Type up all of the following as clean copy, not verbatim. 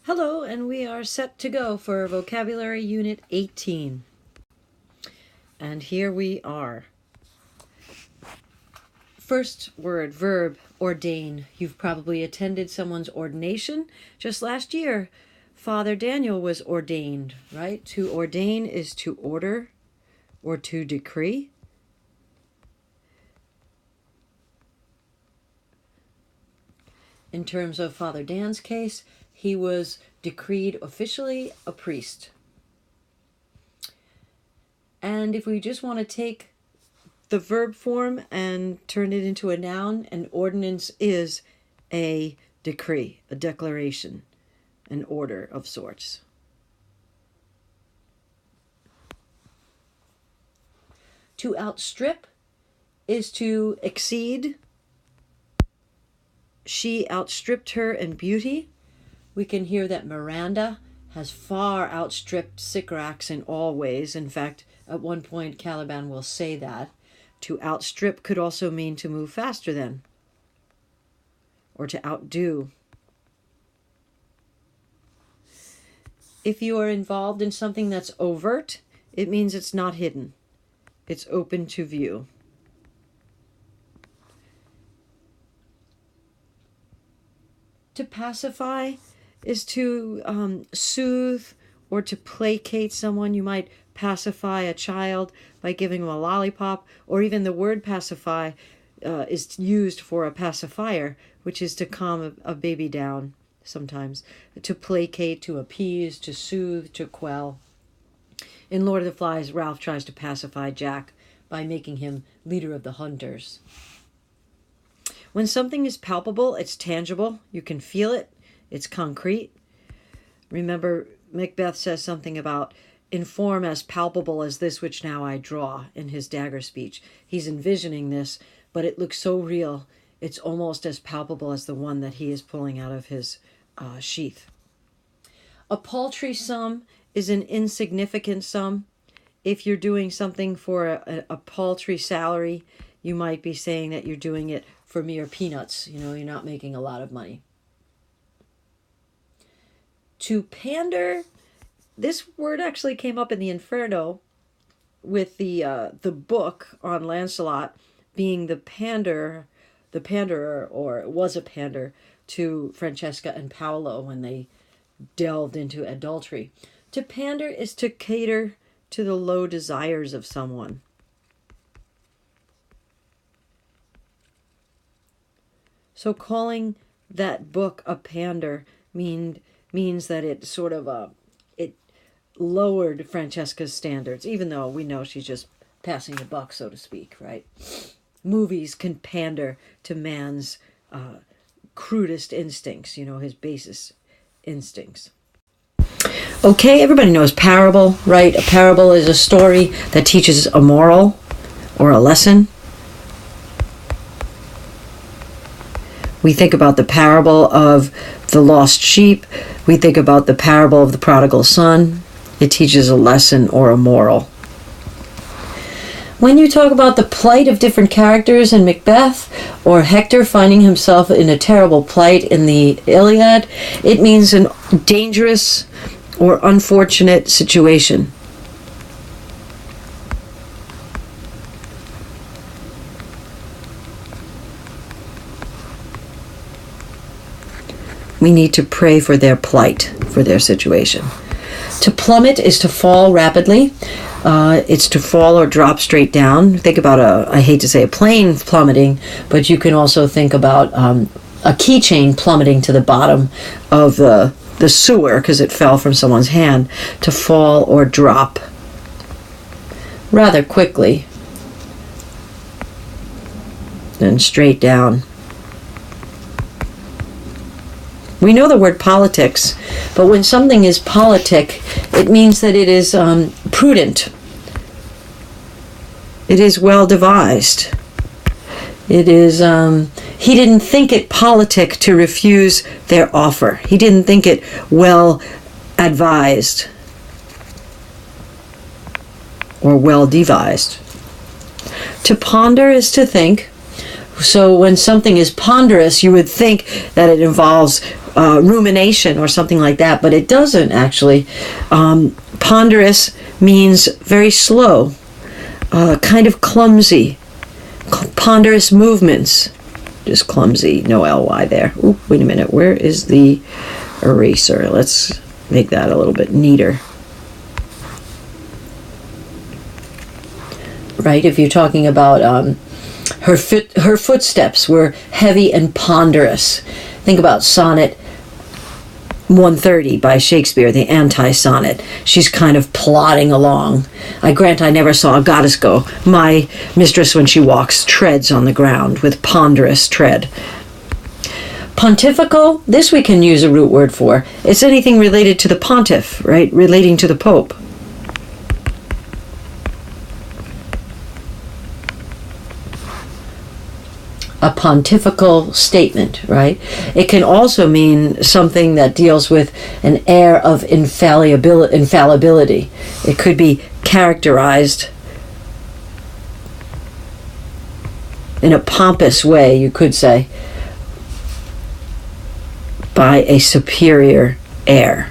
Hello, and we are set to go for Vocabulary Unit 18. And here we are. First word, verb, ordain. You've probably attended someone's ordination. Just last year, Father Daniel was ordained, right? To ordain is to order or to decree. In terms of Father Dan's case, he was decreed officially a priest. And if we just want to take the verb form and turn it into a noun, an ordinance is a decree, a declaration, an order of sorts. To outstrip is to exceed. She outstripped her in beauty. We can hear that Miranda has far outstripped Sycorax in all ways. In fact, at one point, Caliban will say that. To outstrip could also mean to move faster than, or to outdo. If you are involved in something that's overt, it means it's not hidden. It's open to view. To pacify is to soothe or to placate someone. You might pacify a child by giving them a lollipop, or even the word pacify is used for a pacifier, which is to calm a baby down sometimes. To placate, to appease, to soothe, to quell. In Lord of the Flies, Ralph tries to pacify Jack by making him leader of the hunters. When something is palpable, it's tangible. You can feel it. It's concrete. Remember, Macbeth says something about "in form as palpable as this which now I draw" in his dagger speech. He's envisioning this, but it looks so real. It's almost as palpable as the one that he is pulling out of his sheath. A paltry sum is an insignificant sum. If you're doing something for a paltry salary, you might be saying that you're doing it for mere peanuts. You're not making a lot of money. To pander, this word actually came up in the Inferno with the book on Lancelot being the panderer, or it was a pander to Francesca and Paolo when they delved into adultery. To pander is to cater to the low desires of someone. So calling that book a pander means that it sort of it lowered Francesca's standards, even though we know she's just passing the buck, so to speak, right? Movies can pander to man's crudest instincts, his basest instincts. Okay, everybody knows parable, right? A parable is a story that teaches a moral or a lesson. We think about the parable of the lost sheep. We think about the parable of the prodigal son. It teaches a lesson or a moral. When you talk about the plight of different characters in Macbeth, or Hector finding himself in a terrible plight in the Iliad, it means a dangerous or unfortunate situation. We need to pray for their plight, for their situation. To plummet is to fall rapidly. It's to fall or drop straight down. Think about I hate to say a plane plummeting, but you can also think about a keychain plummeting to the bottom of the sewer because it fell from someone's hand. To fall or drop rather quickly, then straight down. We know the word politics, but when something is politic, it means that it is prudent. It is well devised. It is, he didn't think it politic to refuse their offer. He didn't think it well advised or well devised. To ponder is to think. So when something is ponderous, you would think that it involves rumination or something like that, but it doesn't actually. Ponderous means very slow, kind of clumsy, ponderous movements. Just clumsy, no ly there. Ooh, wait a minute, where is the eraser? Let's make that a little bit neater. Right, if you're talking about her footsteps were heavy and ponderous. Think about Sonnet 130 by Shakespeare, the anti-sonnet. She's kind of plodding along. I grant I never saw a goddess go. My mistress, when she walks, treads on the ground with ponderous tread. Pontifical, this we can use a root word for. It's anything related to the pontiff, right? Relating to the Pope. A pontifical statement, right? It can also mean something that deals with an air of infallibility. It could be characterized in a pompous way, you could say, by a superior air.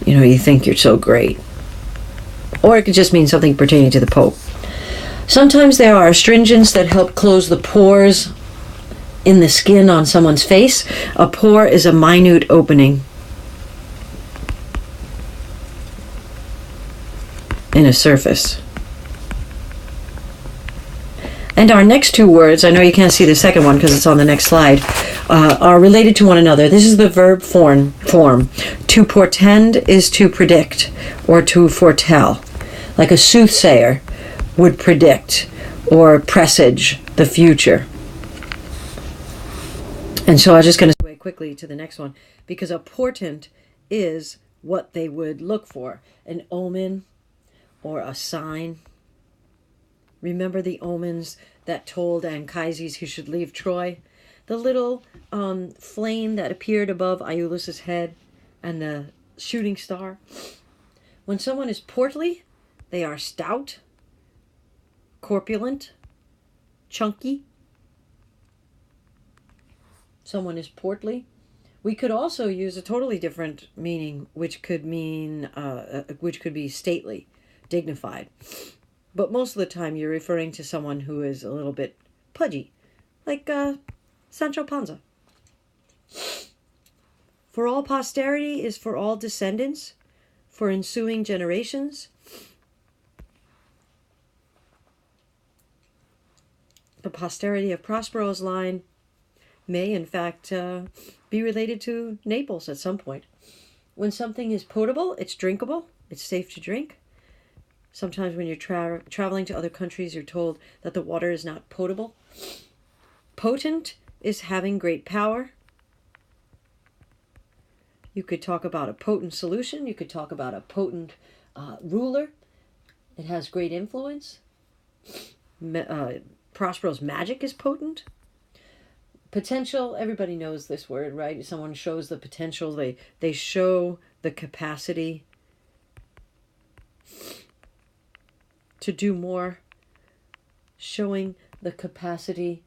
You know, you think you're so great. Or it could just mean something pertaining to the Pope. Sometimes there are astringents that help close the pores in the skin on someone's face. A pore is a minute opening in a surface. And our next two words, I know you can't see the second one because it's on the next slide, are related to one another. This is the verb form. To portend is to predict or to foretell. Like a soothsayer would predict or presage the future. And so I'm just going to go quickly to the next one, because a portent is what they would look for, an omen or a sign. Remember the omens that told Anchises he should leave Troy? The little flame that appeared above Iulus's head and the shooting star. When someone is portly, they are stout, corpulent, chunky. Someone is portly. We could also use a totally different meaning, which could mean, which could be stately, dignified. But most of the time, you're referring to someone who is a little bit pudgy, like Sancho Panza. For all posterity is for all descendants, for ensuing generations. The posterity of Prospero's line may, in fact, be related to Naples at some point. When something is potable, it's drinkable, it's safe to drink. Sometimes when you're traveling to other countries, you're told that the water is not potable. Potent is having great power. You could talk about a potent solution. You could talk about a potent ruler. It has great influence. Prospero's magic is potent. Potential, everybody knows this word, right? Someone shows the potential, they show the capacity to do more, showing the capacity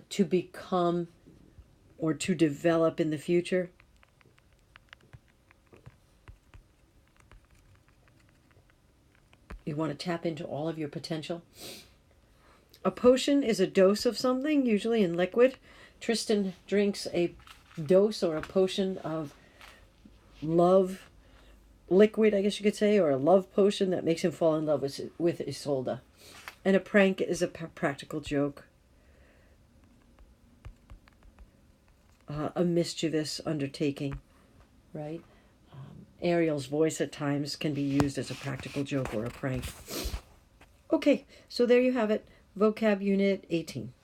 to become or to develop in the future. You want to tap into all of your potential. A potion is a dose of something, usually in liquid. Tristan drinks a dose or a potion of love liquid, I guess you could say, or a love potion that makes him fall in love with Isolde. And a prank is a practical joke, a mischievous undertaking, right? Ariel's voice at times can be used as a practical joke or a prank. Okay, so there you have it. Vocab Unit 18.